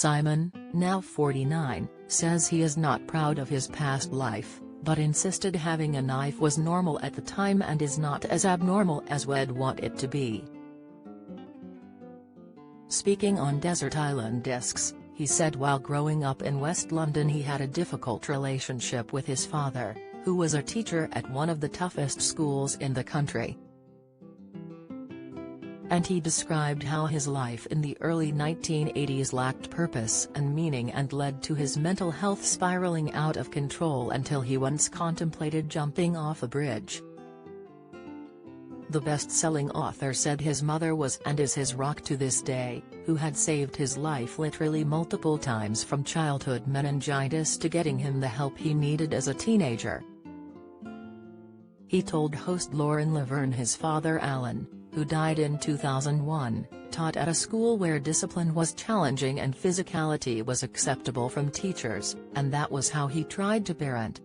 Simon, now 49, says he is not proud of his past life, but insisted having a knife was normal at the time and is not as abnormal as we'd want it to be. Speaking on Desert Island Discs, he said while growing up in West London he had a difficult relationship with his father, who was a teacher at one of the toughest schools in the country. And he described how his life in the early 1980s lacked purpose and meaning and led to his mental health spiraling out of control until he once contemplated jumping off a bridge. The best-selling author said his mother was and is his rock to this day, who had saved his life literally multiple times from childhood meningitis to getting him the help he needed as a teenager. He told host Lauren Laverne his father Alan, who died in 2001, taught at a school where discipline was challenging and physicality was acceptable from teachers, and that was how he tried to parent.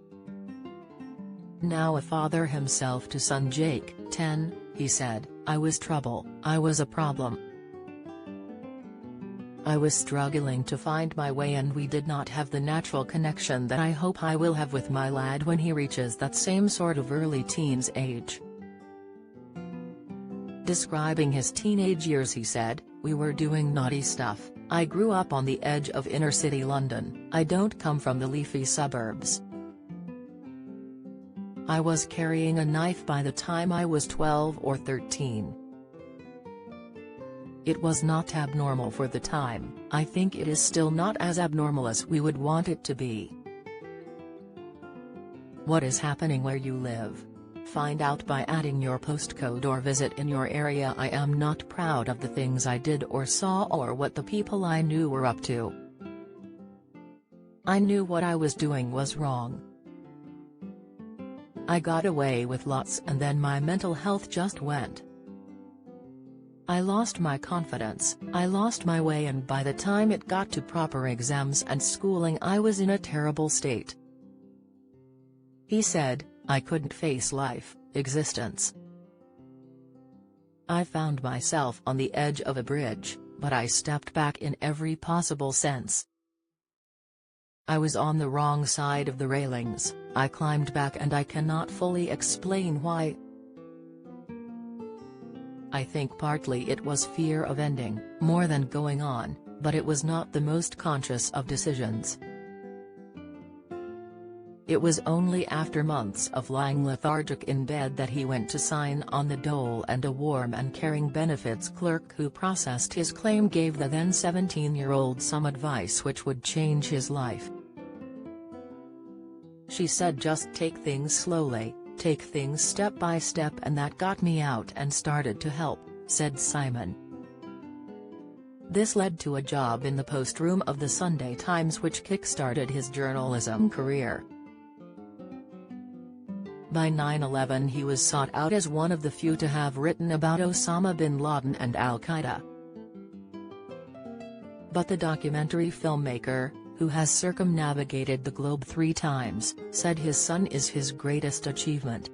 Now a father himself to son Jake, 10, he said, "I was trouble, I was a problem. I was struggling to find my way and we did not have the natural connection that I hope I will have with my lad when he reaches that same sort of early teens age." Describing his teenage years he said, "We were doing naughty stuff. I grew up on the edge of inner-city London, I don't come from the leafy suburbs. I was carrying a knife by the time I was 12 or 13. It was not abnormal for the time, I think it is still not as abnormal as we would want it to be." What is happening where you live? Find out by adding your postcode or visit in your area. I am not proud of the things I did or saw or what the people I knew were up to. I knew what I was doing was wrong. I got away with lots and then my mental health just went. I lost my confidence, I lost my way, and by the time it got to proper exams and schooling I was in a terrible state. He said, "I couldn't face life, existence. I found myself on the edge of a bridge, but I stepped back in every possible sense. I was on the wrong side of the railings, I climbed back and I cannot fully explain why. I think partly it was fear of ending, more than going on, but it was not the most conscious of decisions. It was only after months of lying lethargic in bed that he went to sign on the dole, and a warm and caring benefits clerk who processed his claim gave the then 17-year-old some advice which would change his life. She said, "Just take things slowly, take things step by step," and that got me out and started to help, said Simon. This led to a job in the post room of the Sunday Times which kick-started his journalism career. By 9/11 he was sought out as one of the few to have written about Osama bin Laden and Al-Qaeda. But the documentary filmmaker, who has circumnavigated the globe 3 times, said his son is his greatest achievement.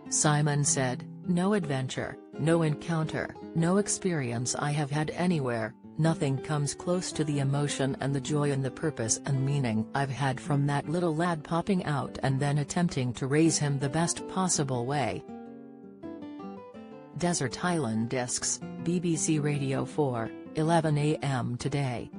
Simon said, "No adventure, no encounter, no experience I have had anywhere, nothing comes close to the emotion and the joy and the purpose and meaning I've had from that little lad popping out and then attempting to raise him the best possible way." Desert Island Discs, BBC Radio 4, 11 AM today.